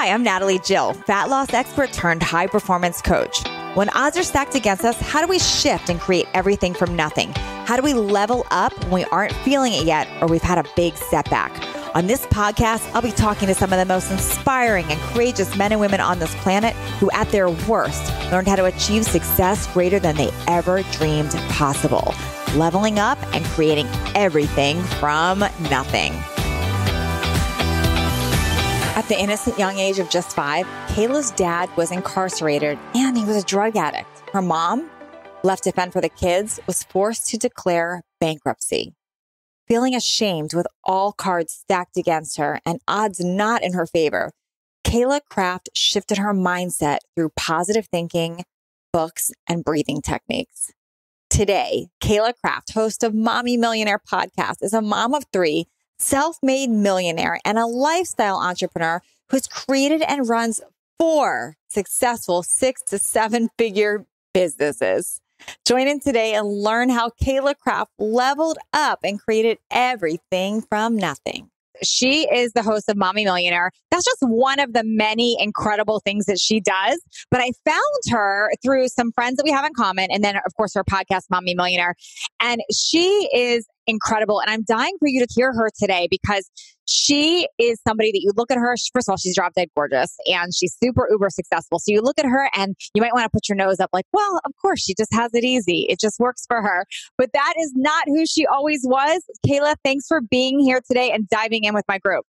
Hi, I'm Natalie Jill, fat loss expert turned high performance coach. When odds are stacked against us, how do we shift and create everything from nothing? How do we level up when we aren't feeling it yet or we've had a big setback? On this podcast, I'll be talking to some of the most inspiring and courageous men and women on this planet who, at their worst, learned how to achieve success greater than they ever dreamed possible, leveling up and creating everything from nothing. At the innocent young age of just 5, Cayla's dad was incarcerated and he was a drug addict. Her mom, left to fend for the kids, was forced to declare bankruptcy. Feeling ashamed with all cards stacked against her and odds not in her favor, Cayla Craft shifted her mindset through positive thinking, books, and breathing techniques. Today, Cayla Craft, host of Mommy Millionaire Podcast, is a mom of 3, self-made millionaire, and a lifestyle entrepreneur who's created and runs 4 successful 6 to 7-figure businesses. Join in today and learn how Cayla Craft leveled up and created everything from nothing. She is the host of Mommy Millionaire. That's just one of the many incredible things that she does. But I found her through some friends that we have in common. And then, of course, her podcast, Mommy Millionaire. And she is incredible. And I'm dying for you to hear her today because she is somebody that you look at her. First of all, she's drop dead gorgeous and she's super uber successful. So you look at her and you might want to put your nose up like, well, of course, she just has it easy. It just works for her. But that is not who she always was. Cayla, thanks for being here today and diving in with my group.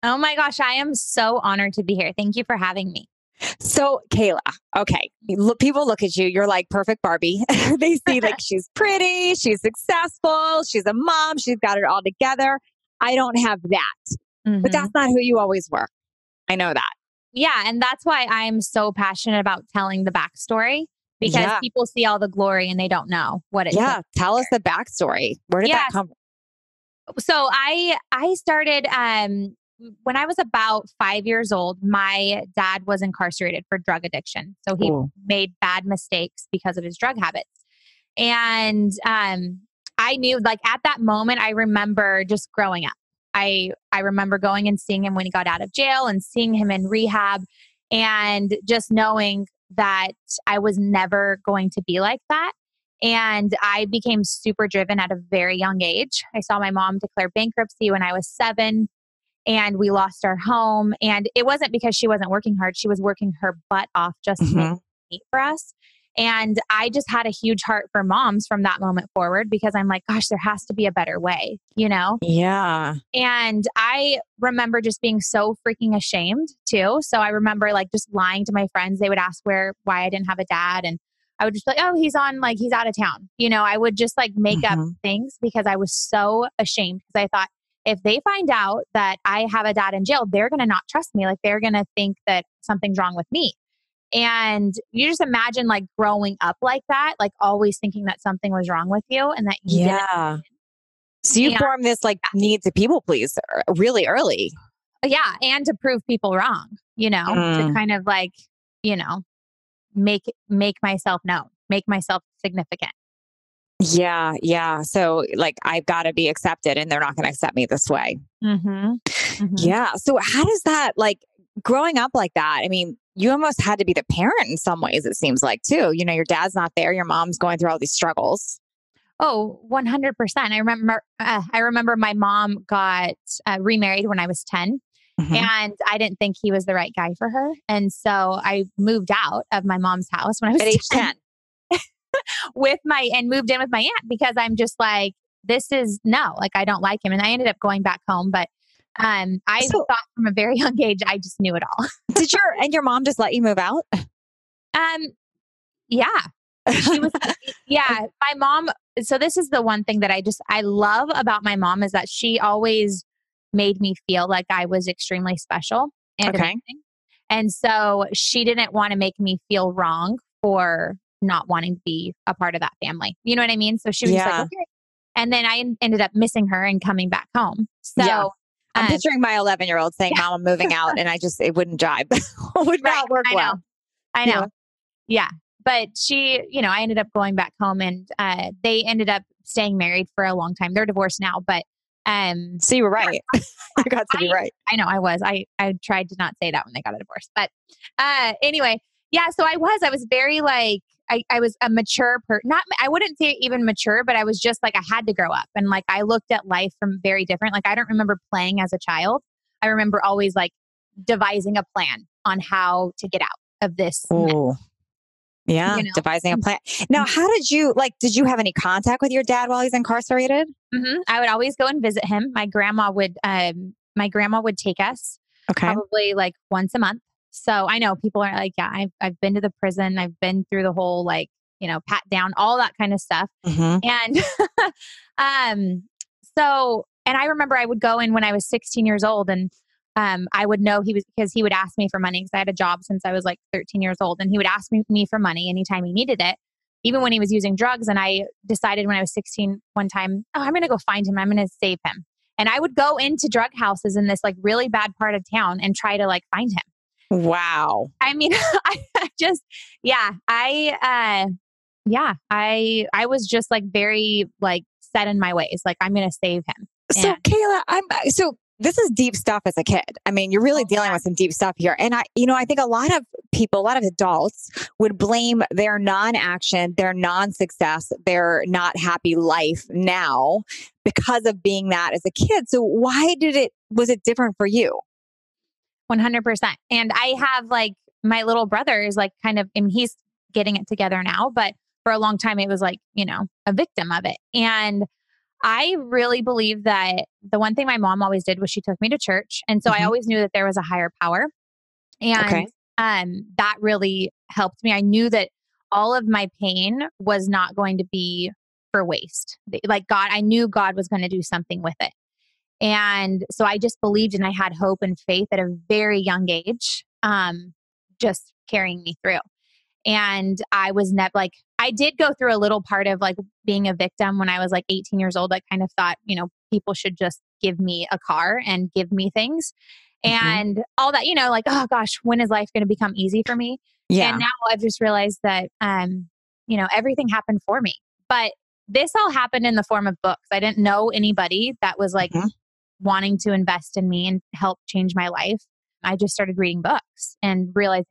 Oh my gosh, I am so honored to be here. Thank you for having me. So Cayla, okay, people look at you, you're like perfect Barbie. They see like she's pretty, she's successful, she's a mom, she's got it all together. I don't have that, but that's not who you always were. I know that. Yeah. And that's why I'm so passionate about telling the backstory because people see all the glory and they don't know what it's like. Yeah. Tell us the backstory. Where did that come from? So I started, when I was about 5 years old, my dad was incarcerated for drug addiction. So he made bad mistakes because of his drug habits. And I knew, like, at that moment, I remember just growing up. I remember going and seeing him when he got out of jail and seeing him in rehab and just knowing that I was never going to be like that. And I became super driven at a very young age. I saw my mom declare bankruptcy when I was 7. And we lost our home. And it wasn't because she wasn't working hard. She was working her butt off just to make meat for us. And I just had a huge heart for moms from that moment forward because I'm like, gosh, there has to be a better way, you know? Yeah. And I remember just being so freaking ashamed too. So I remember like just lying to my friends. They would ask why I didn't have a dad. And I would just be like, oh, he's out of town. You know, I would just like make up things because I was so ashamed because I thought, if they find out that I have a dad in jail, they're going to not trust me. Like they're going to think that something's wrong with me. And you just imagine like growing up like that, like always thinking that something was wrong with you and that you didn't. So you form this like need to people please really early. Yeah. And to prove people wrong, you know, to kind of like, you know, make myself known, make myself significant. Yeah. Yeah. So like, I've got to be accepted and they're not going to accept me this way. Yeah. So how does that, like growing up like that? I mean, you almost had to be the parent in some ways, it seems like too. You know, your dad's not there. Your mom's going through all these struggles. Oh, 100%. I remember my mom got remarried when I was 10 and I didn't think he was the right guy for her. And so I moved out of my mom's house when I was at age 10. And moved in with my aunt because I'm just like, like, I don't like him. And I ended up going back home. But I thought from a very young age, I just knew it all. Did your mom just let you move out? Yeah. She was, my mom. So this is the one thing that I love about my mom is that she always made me feel like I was extremely special and amazing. And so she didn't want to make me feel wrong for not wanting to be a part of that family. You know what I mean? So she was just like, okay. And then I ended up missing her and coming back home. So I'm picturing my 11-year-old saying, Mom, I'm moving out. And it wouldn't jive. It would not work well. I know. Yeah. But she, I ended up going back home and they ended up staying married for a long time. They're divorced now, but So you were right. You got to be right. I know I was. I tried to not say that when they got a divorce. But anyway, yeah. So I was very like, I was a mature not, I wouldn't say even mature, but I was just like, I had to grow up. And like, I looked at life from very different. Like, I don't remember playing as a child. I remember always like devising a plan on how to get out of this. Oh, yeah. You know? Devising a plan. Now, how did you have any contact with your dad while he's incarcerated? Mm-hmm. I would always go and visit him. My grandma would take us probably like once a month. So I know people are like, yeah, I've been to the prison. I've been through the whole, like, pat down, all that kind of stuff. Mm-hmm. And, and I remember I would go in when I was 16 years old, and I would know because he would ask me for money, because I had a job since I was like 13 years old, and he would ask me for money anytime he needed it, even when he was using drugs. And I decided when I was 16 one time, I'm going to go find him. I'm going to save him. And I would go into drug houses in this like really bad part of town and try to like find him. Wow. I mean, I was just like very like set in my ways. Like, I'm going to save him. So Cayla, this is deep stuff as a kid. I mean, you're really dealing with some deep stuff here. And I think a lot of people, a lot of adults would blame their non-action, their non-success, their not happy life now because of being that as a kid. So why was it different for you? 100%. And I have like my little brother is like he's getting it together now, but for a long time it was like, a victim of it. And I really believe that the one thing my mom always did was she took me to church. And so I always knew that there was a higher power. And that really helped me. I knew that all of my pain was not going to be for waste. Like I knew God was going to do something with it. And so I just believed, and I had hope and faith at a very young age, just carrying me through. And I was I did go through a little part of like being a victim when I was like 18 years old. I kind of thought, people should just give me a car and give me things and all that, like, oh gosh, when is life going to become easy for me? Yeah. And now I've just realized that, everything happened for me. But this all happened in the form of books. I didn't know anybody that was like wanting to invest in me and help change my life. I just started reading books and realized.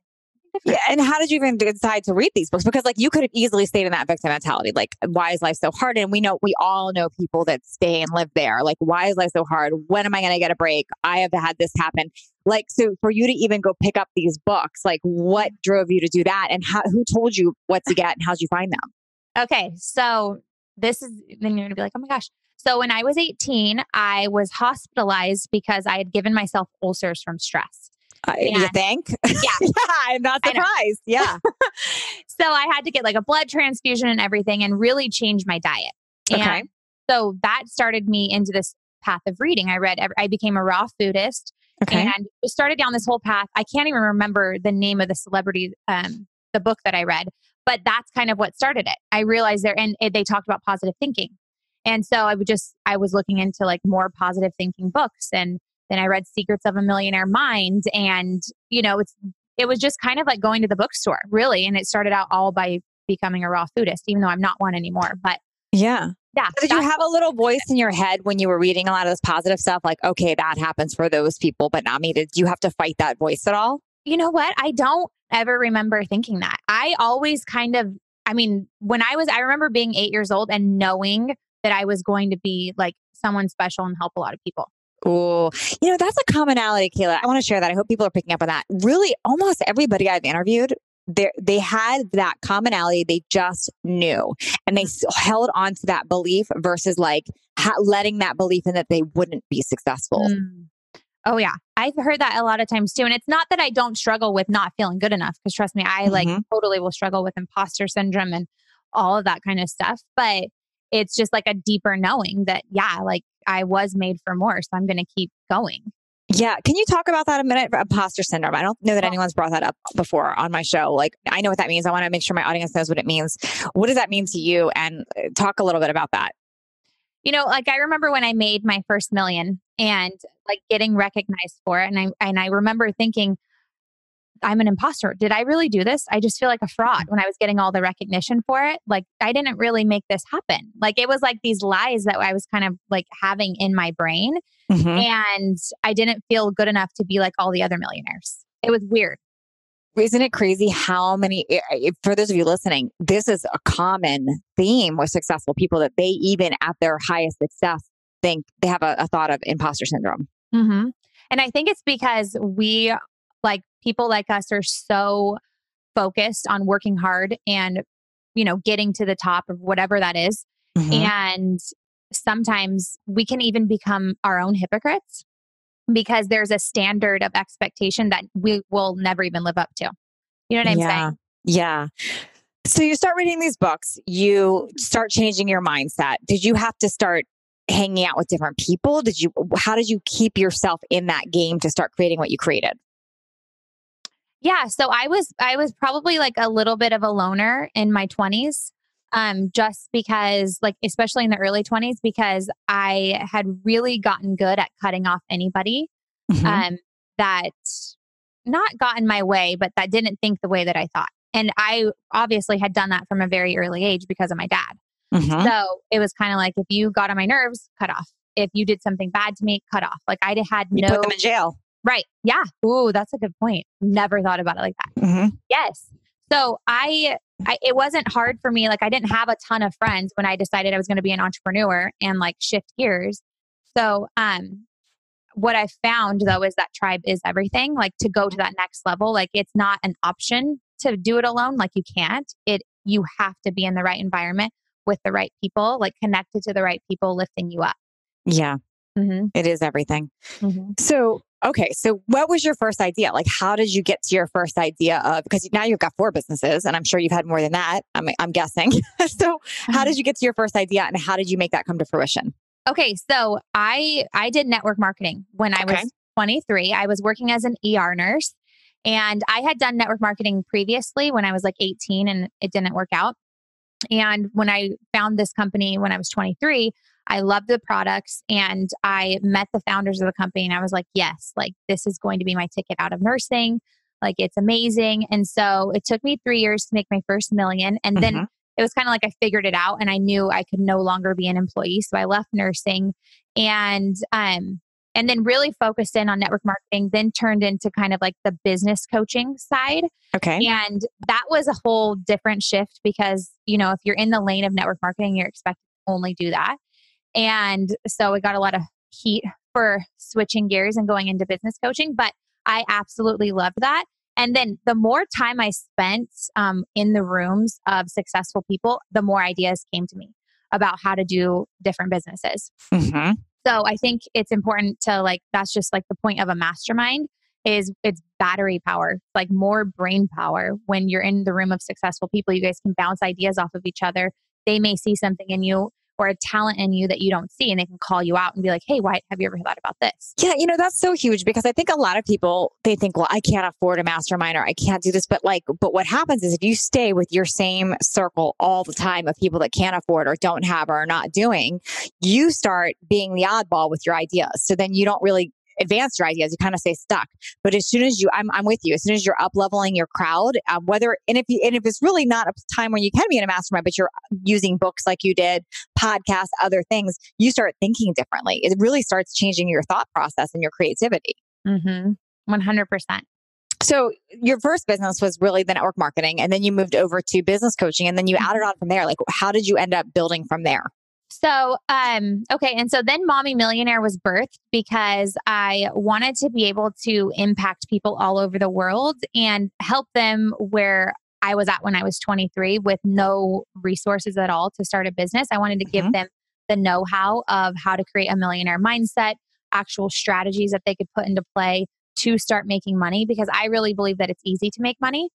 Yeah. And how did you even decide to read these books? Because like you could have easily stayed in that victim mentality. Like, why is life so hard? And we all know people that stay and live there. Like, why is life so hard? When am I going to get a break? I have had this happen. Like, so for you to even go pick up these books, like what drove you to do that? And who told you what to get and how'd you find them? Okay. So then you're going to be like, oh my gosh. So when I was 18, I was hospitalized because I had given myself ulcers from stress. You think? Yeah. Yeah, I'm not surprised. Yeah. So I had to get like a blood transfusion and everything and really change my diet. Okay. And so that started me into this path of reading. I became a raw foodist and it started down this whole path. I can't even remember the name of the celebrity, the book that I read, but that's kind of what started it. I realized they talked about positive thinking. And so I was looking into like more positive thinking books, and then I read Secrets of a Millionaire Mind. And, it was just kind of like going to the bookstore, really. And it started out all by becoming a raw foodist, even though I'm not one anymore. But yeah. Yeah. Did you have a little voice in your head when you were reading a lot of this positive stuff? Like, okay, that happens for those people, but not me. Did you have to fight that voice at all? You know what? I don't ever remember thinking that. I always I remember being 8 years old and knowing that I was going to be like someone special and help a lot of people. Oh, that's a commonality, Cayla. I want to share that. I hope people are picking up on that. Really, almost everybody I've interviewed, they had that commonality. They just knew, and they held on to that belief versus like letting that belief in that they wouldn't be successful. Oh yeah. I've heard that a lot of times too. And it's not that I don't struggle with not feeling good enough, because trust me, I like totally will struggle with imposter syndrome and all of that kind of stuff. But it's just like a deeper knowing that, yeah, like I was made for more. So I'm going to keep going. Yeah. Can you talk about that a minute? Imposter syndrome. I don't know that anyone's brought that up before on my show. Like, I know what that means. I want to make sure my audience knows what it means. What does that mean to you? And talk a little bit about that. Like I remember when I made my first million and like getting recognized for it. And I remember thinking, I'm an imposter. Did I really do this? I just feel like a fraud when I was getting all the recognition for it. Like I didn't really make this happen. Like it was like these lies that I was kind of like having in my brain. And I didn't feel good enough to be like all the other millionaires. It was weird. Isn't it crazy how many, for those of you listening, this is a common theme with successful people that they even at their highest success think they have a thought of imposter syndrome. And I think it's because we, like people like us, are so focused on working hard and, getting to the top of whatever that is. And sometimes we can even become our own hypocrites because there's a standard of expectation that we will never even live up to. You know what I'm saying? Yeah. So you start reading these books, you start changing your mindset. Did you have to start hanging out with different people? How did you keep yourself in that game to start creating what you created? Yeah. So I was probably like a little bit of a loner in my 20s. Just because like, especially in the early 20s, because I had really gotten good at cutting off anybody, that not got in my way, but that didn't think the way that I thought. And I obviously had done that from a very early age because of my dad. So it was kind of like, if you got on my nerves, cut off. If you did something bad to me, cut off. Like I had you put them in jail. Right. Yeah. Ooh, that's a good point. Never thought about it like that. Yes. So it wasn't hard for me. Like I didn't have a ton of friends when I decided I was going to be an entrepreneur and like shift gears. So, what I found though is that tribe is everything. Like to go to that next level, like it's not an option to do it alone. Like you can't. You have to be in the right environment with the right people, like connected to the right people lifting you up. Yeah. It is everything. So, okay. So what was your first idea? Like, how did you get to your first idea of, because now you've got 4 businesses and I'm sure you've had more than that. I'm guessing. So how did you get to your first idea and how did you make that come to fruition? Okay. So I did network marketing when I was 23. I was working as an ER nurse and I had done network marketing previously when I was like 18 and it didn't work out. And when I found this company when I was 23, I loved the products and I met the founders of the company and I was like, yes, like this is going to be my ticket out of nursing. Like it's amazing. And so it took me 3 years to make my first million. And then it was kind of like I figured it out and I knew I could no longer be an employee. So I left nursing and then really focused in on network marketing, then turned into kind of like the business coaching side. Okay. And that was a whole different shift because, if you're in the lane of network marketing, you're expected to only do that. And so we got a lot of heat for switching gears and going into business coaching, but I absolutely loved that. And then the more time I spent in the rooms of successful people, the more ideas came to me about how to do different businesses. So I think it's important to that's just like the point of a mastermind is it's battery power, like more brain power. When you're in the room of successful people, you guys can bounce ideas off of each other. They may see something in you or a talent in you that you don't see and they can call you out and be like, hey, why have you ever thought about this? Yeah, that's so huge because I think a lot of people, they think, well, I can't afford a mastermind or I can't do this. But what happens is if you stay with your same circle all the time of people that can't afford or don't have or are not doing, you start being the oddball with your ideas. So then you don't really advance your ideas, you kind of stay stuck. But as soon as I'm with you, as soon as you're up leveling your crowd, if it's really not a time when you can be in a mastermind, but you're using books like you did, podcasts, other things, you start thinking differently. It really starts changing your thought process and your creativity. 100%. So your first business was really the network marketing, and then you moved over to business coaching, and then you added on from there. Like, how did you end up building from there? So, okay. And so then Mommy Millionaire was birthed because I wanted to be able to impact people all over the world and help them where I was at when I was 23 with no resources at all to start a business. I wanted to give them the know-how of how to create a millionaire mindset, actual strategies that they could put into play to start making money, because I really believe that it's easy to make money.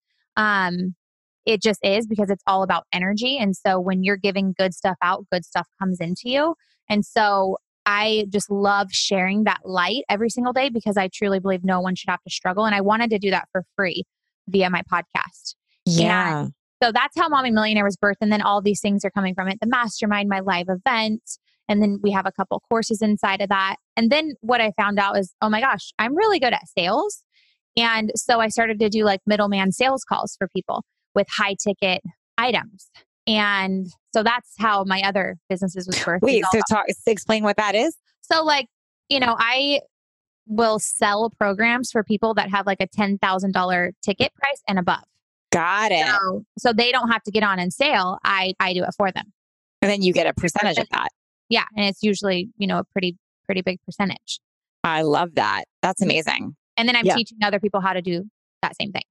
It just is, because it's all about energy. And so when you're giving good stuff out, good stuff comes into you. And so I just love sharing that light every single day because I truly believe no one should have to struggle. And I wanted to do that for free via my podcast. Yeah. And so that's how Mommy Millionaire was birthed. And then all these things are coming from it. The mastermind, my live event. And then we have a couple courses inside of that. And then what I found out is, oh my gosh, I'm really good at sales. And so I started to do like middleman sales calls for people with high ticket items. And so that's how my other businesses was birthed. Wait, so explain what that is. So like, I will sell programs for people that have like a $10,000 ticket price and above. Got it. So they don't have to get on and sale. I do it for them. And then you get a percentage of that. Yeah. And it's usually, a pretty big percentage. I love that. That's amazing. And then I'm teaching other people how to do that same thing.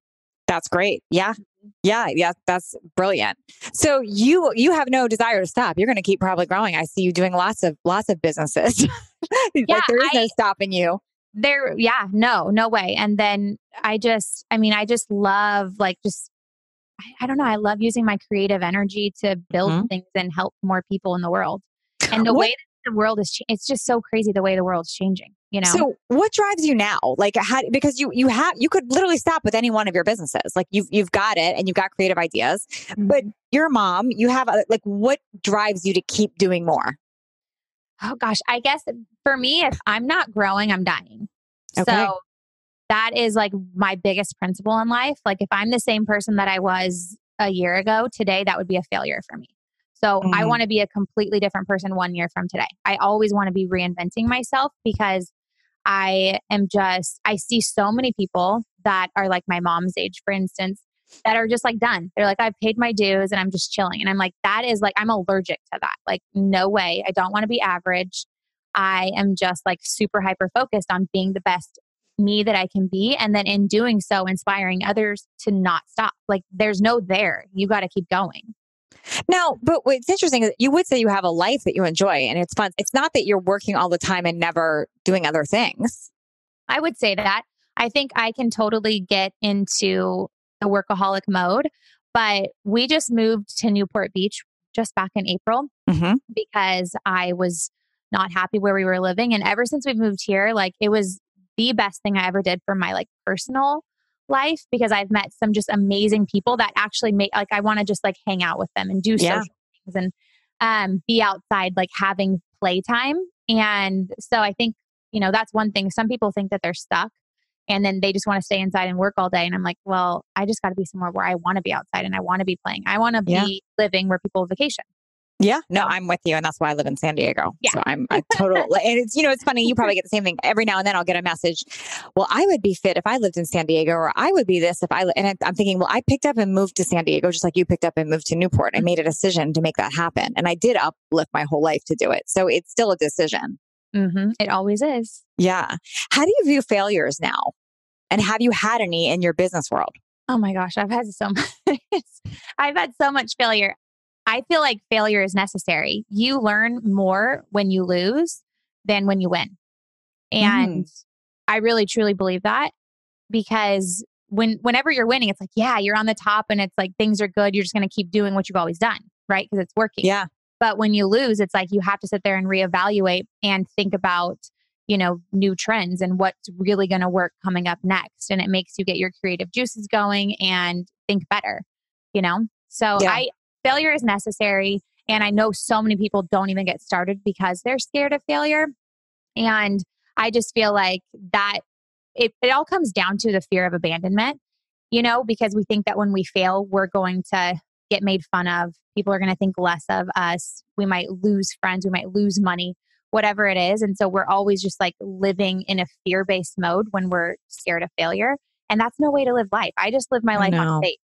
That's great. Yeah. Yeah. That's brilliant. So you have no desire to stop. You're going to keep probably growing. I see you doing lots of businesses. Like there is no stopping you. No way. And then I just love I don't know. I love using my creative energy to build things and help more people in the world. And the way that the world is, it's just so crazy the way the world's changing, So what drives you now? Like because you could literally stop with any one of your businesses. Like you've got it and you've got creative ideas, but you're a mom, you have what drives you to keep doing more? Oh gosh, I guess for me, if I'm not growing, I'm dying. Okay. So that is like my biggest principle in life. Like if I'm the same person that I was a year ago, today, that would be a failure for me. So I want to be a completely different person 1 year from today. I always want to be reinventing myself because I see so many people that are like my mom's age, for instance, that are just like done. They're like, I've paid my dues and I'm just chilling. And I'm like, that is like, I'm allergic to that. Like, no way. I don't want to be average. I am just like super hyper focused on being the best me that I can be. And then in doing so, inspiring others to not stop. Like there's no there. You got to keep going. Now, but what's interesting is you would say you have a life that you enjoy and it's fun. It's not that you're working all the time and never doing other things. I would say that. I think I can totally get into the workaholic mode, but we just moved to Newport Beach just back in April because I was not happy where we were living. And ever since we moved here, like it was the best thing I ever did for my like personal life because I've met some just amazing people that actually make like I want to just like hang out with them and do social things and be outside like having playtime. And so I think, that's one thing. Some people think that they're stuck and then they just want to stay inside and work all day. And I'm like, well, I just got to be somewhere where I want to be outside and I want to be playing. I want to be living where people vacation. Yeah, no, I'm with you. And that's why I live in San Diego. Yeah. So I'm a total, and it's, it's funny. You probably get the same thing every now and then. I'll get a message. Well, I would be fit if I lived in San Diego, or I would be this if and I'm thinking, well, I picked up and moved to San Diego, just like you picked up and moved to Newport. I made a decision to make that happen. And I did uplift my whole life to do it. So it's still a decision. It always is. Yeah. How do you view failures now? And have you had any in your business world? Oh my gosh, I've had so much. I've had so much failure. I feel like failure is necessary. You learn more when you lose than when you win. And I really, truly believe that because whenever you're winning, it's like, yeah, you're on the top and it's like things are good. You're just going to keep doing what you've always done, right? Because it's working. Yeah. But when you lose, it's like you have to sit there and reevaluate and think about, new trends and what's really going to work coming up next. And it makes you get your creative juices going and think better, So failure is necessary. And I know so many people don't even get started because they're scared of failure. And I just feel like that it all comes down to the fear of abandonment, because we think that when we fail, we're going to get made fun of. People are going to think less of us. We might lose friends. We might lose money, whatever it is. And so we're always just like living in a fear-based mode when we're scared of failure. And that's no way to live life. I just live my life on faith,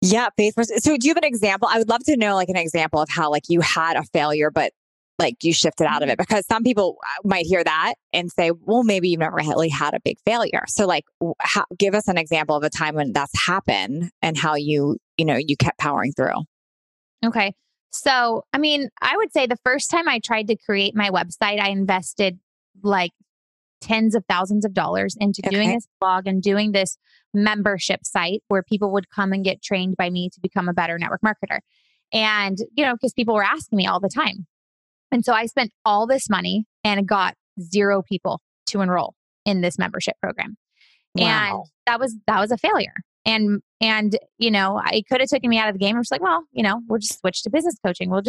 Yeah, faith. So do you have an example? I would love to know like an example of how like you had a failure, but like you shifted out of it, because some people might hear that and say, well, maybe you've never really had a big failure. So like give us an example of a time when that's happened and how you kept powering through. Okay. So, I would say the first time I tried to create my website, I invested like tens of thousands of dollars into doing this blog and doing this membership site where people would come and get trained by me to become a better network marketer. And, because people were asking me all the time. And so I spent all this money and got 0 people to enroll in this membership program. Wow. And that was a failure. And it could have taken me out of the game. I was like, well, we'll just switch to business coaching. We'll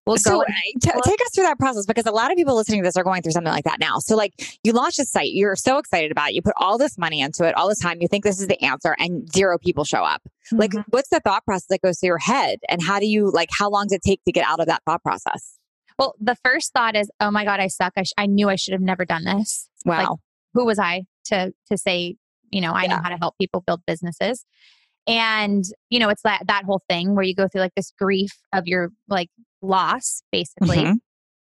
We'll So go. take us through that process, because a lot of people listening to this are going through something like that now. So like you launched a site, you're so excited about it. You put all this money into it, all this time. You think this is the answer and 0 people show up. Like what's the thought process that goes through your head? And how do you how long does it take to get out of that thought process? Well, the first thought is, oh my God, I suck. I knew I should have never done this. Wow. Like, who was I to say, I know how to help people build businesses. And, it's that whole thing where you go through like this grief of your like loss, basically.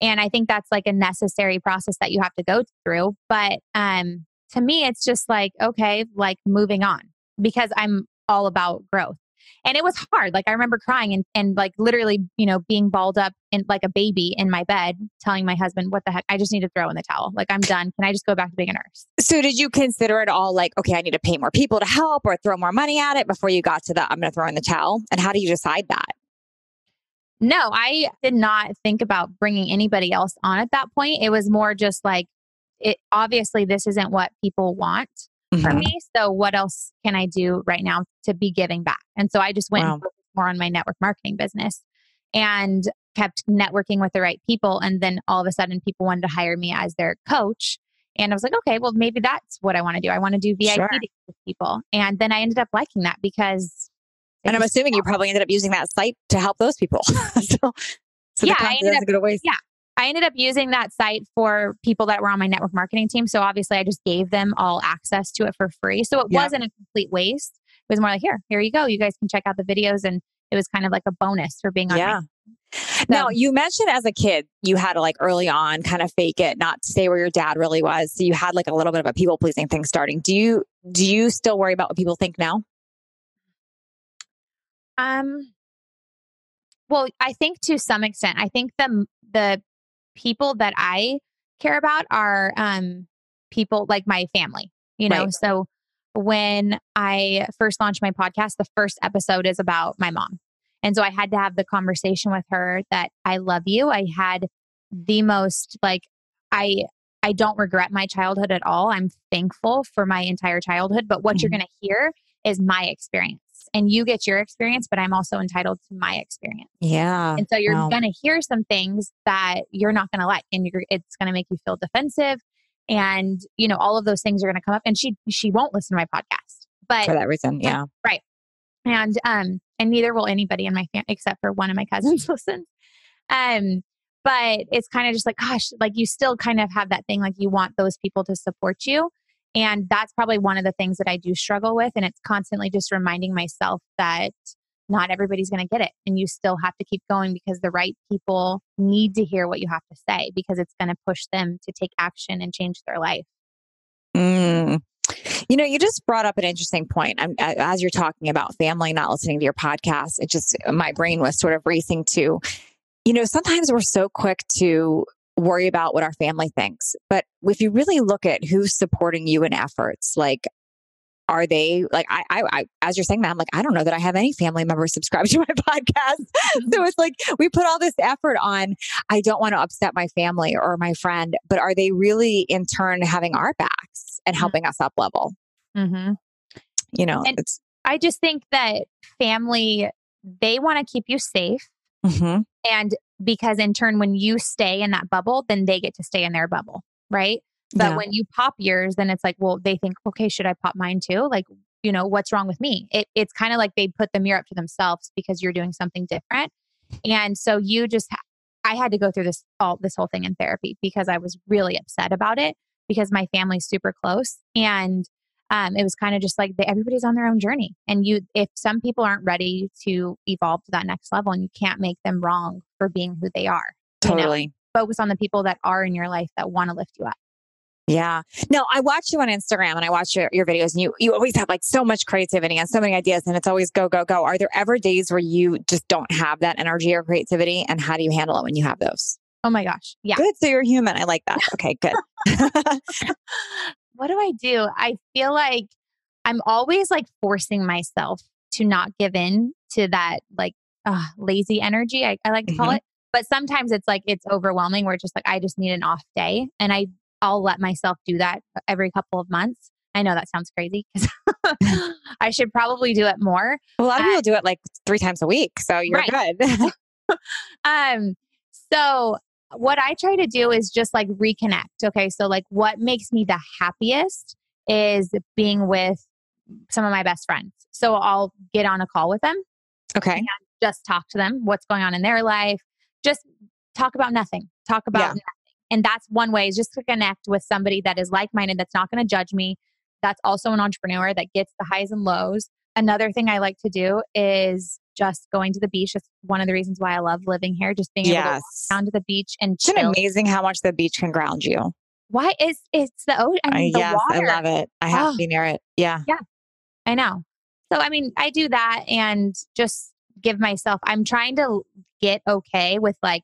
And I think that's like a necessary process that you have to go through. But to me, it's just like, okay, like moving on, because I'm all about growth. And it was hard. Like I remember crying and like literally, being balled up in like a baby in my bed, telling my husband, what the heck, I just need to throw in the towel. Like I'm done. Can I just go back to being a nurse? So did you consider it all like, okay, I need to pay more people to help or throw more money at it before you got to the, I'm going to throw in the towel? And how do you decide that? No, I did not think about bringing anybody else on at that point. It was more just like, obviously this isn't what people want for me. So what else can I do right now to be giving back? And so I just went and focused more on my network marketing business and kept networking with the right people. And then all of a sudden people wanted to hire me as their coach. And I was like, okay, well, maybe that's what I want to do. I want to do VIP with people. And then I ended up liking that because... And I'm assuming you probably ended up using that site to help those people. so yeah, I ended up using that site for people that were on my network marketing team. So obviously I just gave them all access to it for free. So it wasn't a complete waste. It was more like, here you go. You guys can check out the videos. And it was kind of like a bonus for being on my team. Now, you mentioned as a kid, you had to like early on kind of fake it, not stay where your dad really was. So you had like a little bit of a people pleasing thing starting. Do you still worry about what people think now? Well, I think to some extent, I think the people that I care about are, people like my family, So when I first launched my podcast, the first episode is about my mom. And so I had to have the conversation with her that I love you. I had the most I don't regret my childhood at all. I'm thankful for my entire childhood, but what you're going to hear is my experience. And you get your experience, but I'm also entitled to my experience. Yeah. And so you're going to hear some things that you're not going to like, and it's going to make you feel defensive. And, all of those things are going to come up, and she won't listen to my podcast, but for that reason. Yeah. Right. And neither will anybody in my family except for one of my cousins listen. But it's kind of just like, gosh, like you still kind of have that thing, like you want those people to support you. And that's probably one of the things that I do struggle with. And it's constantly just reminding myself that not everybody's going to get it. And you still have to keep going because the right people need to hear what you have to say, because it's going to push them to take action and change their life. You just brought up an interesting point. As you're talking about family not listening to your podcast, my brain was sort of racing to, sometimes we're so quick to worry about what our family thinks. But if you really look at who's supporting you in efforts, like, are they like, I as you're saying that, I'm like, I don't know that I have any family members subscribe to my podcast. So it's like, we put all this effort on, I don't want to upset my family or my friend, but are they really in turn having our backs and helping us up level? And I just think that family, they want to keep you safe. And because in turn, when you stay in that bubble, then they get to stay in their bubble. Right. But when you pop yours, then it's like, well, they think, okay, should I pop mine too? Like, what's wrong with me? It's kind of like they put the mirror up to themselves because you're doing something different. And so I had to go through this whole thing in therapy because I was really upset about it because my family's super close. And it was kind of just like everybody's on their own journey. And if some people aren't ready to evolve to that next level, and you can't make them wrong for being who they are. Totally. Focus on the people that are in your life that want to lift you up. Yeah. No, I watch you on Instagram and I watch your videos, and you always have like so much creativity and so many ideas, and it's always go, go, go. Are there ever days where you just don't have that energy or creativity? And how do you handle it when you have those? Oh my gosh. Yeah. Good. So you're human. I like that. Okay, good. What do I do? I feel like I'm always like forcing myself to not give in to that like lazy energy. I like to call it. But sometimes it's like, it's overwhelming where it's just like, I just need an off day. And I'll let myself do that every couple of months. I know that sounds crazy because I should probably do it more. A lot of people do it like 3 times a week. So you're good. So what I try to do is just like reconnect. Okay. So like what makes me the happiest is being with some of my best friends. So I'll get on a call with them. Okay. And just talk to them, what's going on in their life. Just talk about nothing. Talk about nothing. And that's one way, is just to connect with somebody that is like-minded, that's not going to judge me, that's also an entrepreneur, that gets the highs and lows. Another thing I like to do is just going to the beach. It's one of the reasons why I love living here, just being able to walk down to the beach and chill. Isn't it amazing how much the beach can ground you? Why is it's the ocean? I mean, the yes, water. I love it. I have to be near it. Yeah. Yeah, I know. So, I mean, I do that and just give myself, I'm trying to get okay with like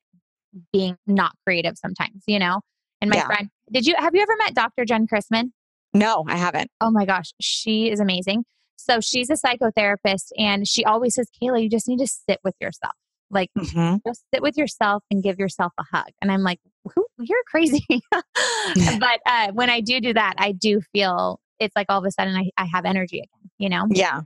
being not creative sometimes, you know? And my friend, have you ever met Dr. Jen Chrisman? No, I haven't. Oh my gosh, she is amazing. So she's a psychotherapist and she always says, Cayla, you just need to sit with yourself. Like just sit with yourself and give yourself a hug. And I'm like, you're crazy. But when I do that, I do feel it's like all of a sudden I have energy again, you know? Yeah.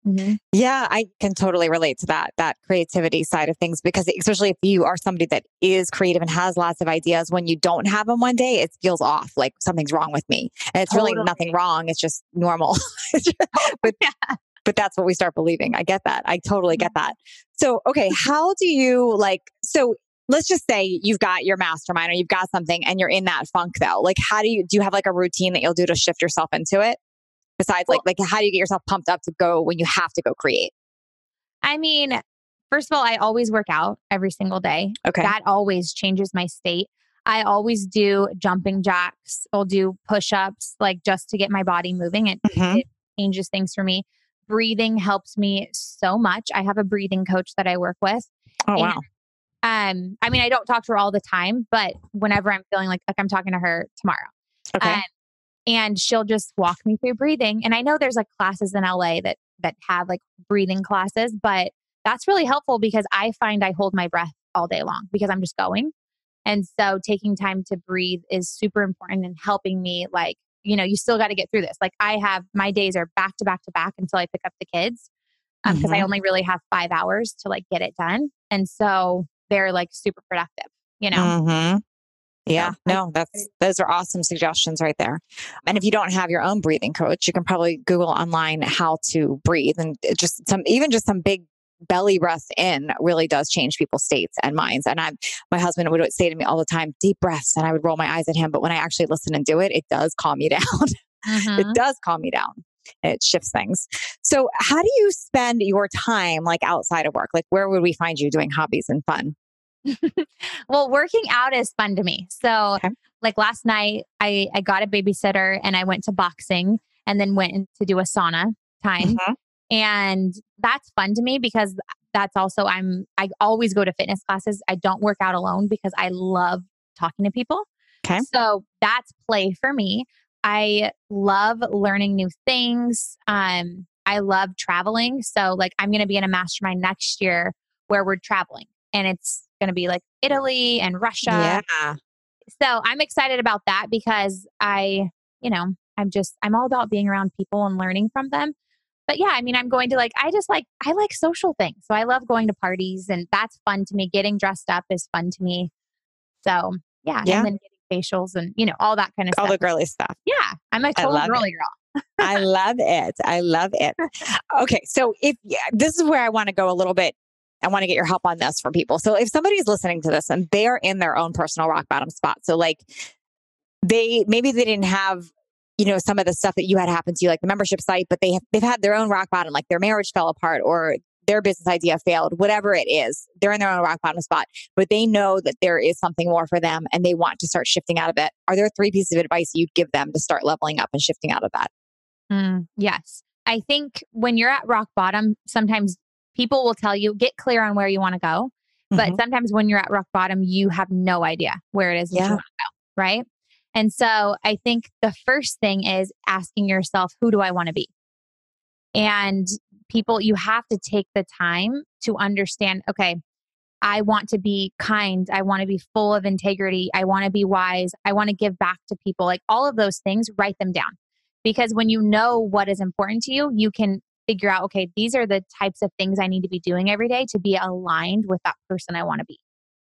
Mm-hmm. Yeah, I can totally relate to that creativity side of things, because especially if you are somebody that is creative and has lots of ideas, when you don't have them one day, it feels off, like something's wrong with me. And it's really nothing wrong. It's just normal. But that's what we start believing. I get that. I totally get that. So, okay, how do you so let's just say you've got your mastermind or you've got something and you're in that funk though. Like how do you have like a routine that you'll do to shift yourself into it? Besides, like how do you get yourself pumped up to go when you have to go create? I mean, first of all, I always work out every single day. Okay. That always changes my state. I always do jumping jacks. I'll do push-ups, like just to get my body moving. It changes things for me. Breathing helps me so much. I have a breathing coach that I work with. Oh, wow. I mean, I don't talk to her all the time, but whenever I'm feeling like I'm talking to her tomorrow. Okay. And she'll just walk me through breathing. And I know there's like classes in LA that have like breathing classes, but that's really helpful because I find I hold my breath all day long because I'm just going. And so taking time to breathe is super important in helping me, like, you know, you still got to get through this. Like my days are back to back to back until I pick up the kids. Because I only really have 5 hours to like get it done. And so they're like super productive, you know? Yeah, So, no, those are awesome suggestions right there. And if you don't have your own breathing coach, you can probably Google online how to breathe, and just some big belly breaths in really does change people's states and minds. And my husband would say to me all the time, deep breaths, and I would roll my eyes at him. But when I actually listen and do it, it does calm me down. It does calm me down. It shifts things. So how do you spend your time like outside of work? Like where would we find you doing hobbies and fun? Well, working out is fun to me. So like last night, I got a babysitter and I went to boxing and then went to do a sauna time. And that's fun to me because that's also, I always go to fitness classes. I don't work out alone because I love talking to people. Okay. So that's play for me. I love learning new things. I love traveling. So like I'm going to be in a mastermind next year where we're traveling and it's going to be like Italy and Russia. Yeah. So I'm excited about that because I'm all about being around people and learning from them. But yeah, I mean, I'm going to I like social things. So I love going to parties and that's fun to me. Getting dressed up is fun to me. So yeah. And then getting facials and, all that kind of stuff. All the girly stuff. Yeah. I'm a total girly girl. I love it. I love it. Okay. So this is where I want to go a little bit. I want to get your help on this for people. So if somebody's listening to this and they are in their own personal rock bottom spot, so like maybe they didn't have, some of the stuff that you had happen to you, like the membership site, but they've had their own rock bottom, like their marriage fell apart or their business idea failed, whatever it is, they're in their own rock bottom spot, but they know that there is something more for them and they want to start shifting out of it. Are there 3 pieces of advice you'd give them to start leveling up and shifting out of that? Yes. I think when you're at rock bottom, sometimes people will tell you, get clear on where you want to go. But sometimes when you're at rock bottom, you have no idea where it is that you want to go. Right. And so I think the first thing is asking yourself, who do I want to be? And you have to take the time to understand, okay, I want to be kind. I want to be full of integrity. I want to be wise. I want to give back to people. Like all of those things, write them down. Because when you know what is important to you, you can figure out, okay, these are the types of things I need to be doing every day to be aligned with that person I want to be.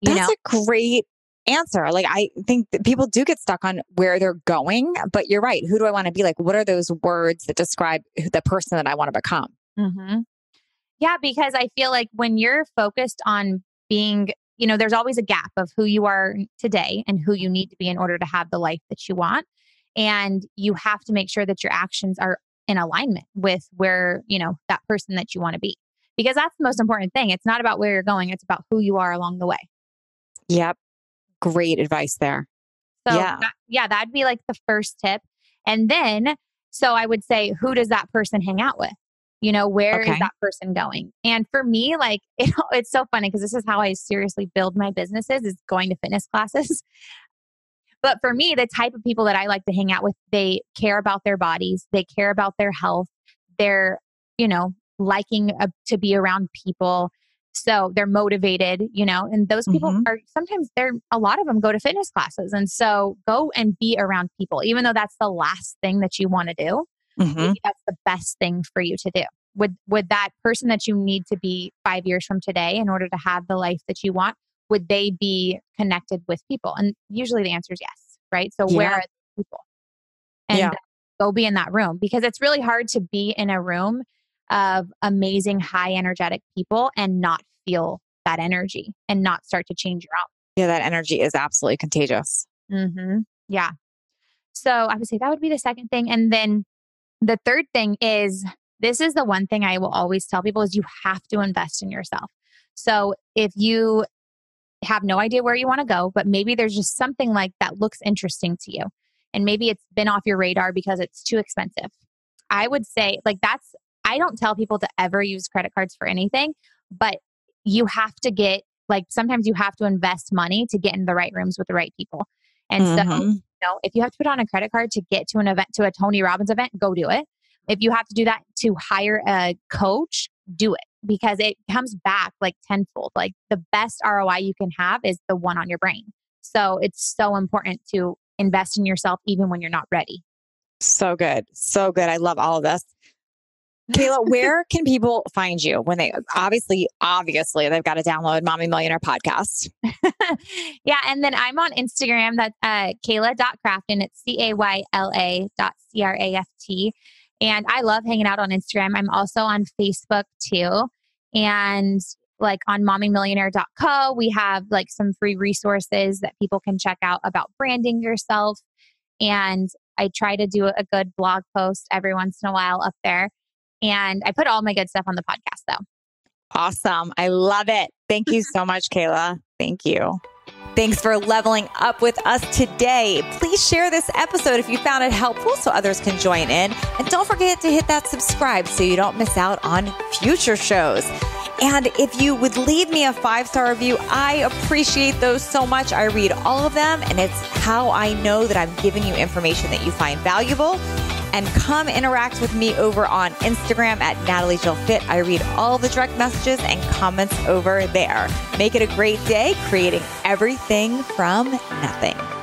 That's a great answer. Like, I think that people do get stuck on where they're going, but you're right. Who do I want to be? Like, what are those words that describe the person that I want to become? Mm-hmm. Yeah, because I feel like when you're focused on being, there's always a gap of who you are today and who you need to be in order to have the life that you want. And you have to make sure that your actions are in alignment with where, that person that you want to be. Because that's the most important thing. It's not about where you're going. It's about who you are along the way. Yep. Great advice there. So that'd be like the first tip. And then, so I would say, who does that person hang out with? Where is that person going? And for me, like, it's so funny because this is how I seriously build my businesses, is going to fitness classes. But for me, the type of people that I like to hang out with, they care about their bodies. They care about their health. They're, liking to be around people. So they're motivated, and those people are sometimes a lot of them go to fitness classes. And so go and be around people, even though that's the last thing that you want to do. Maybe that's the best thing for you to do. Would that person that you need to be 5 years from today in order to have the life that you want, would they be connected with people? And usually the answer is yes, right? So where are the people? And go be in that room, because it's really hard to be in a room of amazing, high energetic people and not feel that energy and not start to change your own. Yeah, that energy is absolutely contagious. Yeah. So I would say that would be the second thing. And then the third thing is, this is the one thing I will always tell people, is you have to invest in yourself. So if you have no idea where you want to go, but maybe there's just something like that looks interesting to you, and maybe it's been off your radar because it's too expensive. I would say, like, I don't tell people to ever use credit cards for anything, but you have to sometimes you have to invest money to get in the right rooms with the right people. And so, if you have to put on a credit card to get to an event, to a Tony Robbins event, go do it. If you have to do that to hire a coach, do it, because it comes back like tenfold. Like, the best ROI you can have is the one on your brain. So it's so important to invest in yourself even when you're not ready. So good. So good. I love all of this. Cayla, where can people find you when they obviously they've got to download Mommy Millionaire Podcast? Yeah. And then I'm on Instagram. That's Cayla.craft, and it's Cayla.craft. And I love hanging out on Instagram. I'm also on Facebook too. And like on mommymillionaire.co, we have like some free resources that people can check out about branding yourself. And I try to do a good blog post every once in a while up there. And I put all my good stuff on the podcast though. Awesome. I love it. Thank you so much, Cayla. Thank you. Thanks for leveling up with us today. Please share this episode if you found it helpful so others can join in. And don't forget to hit that subscribe so you don't miss out on future shows. And if you would leave me a 5-star review, I appreciate those so much. I read all of them, and it's how I know that I'm giving you information that you find valuable. And come interact with me over on Instagram at NatalieJillFit. I read all the direct messages and comments over there. Make it a great day, creating everything from nothing.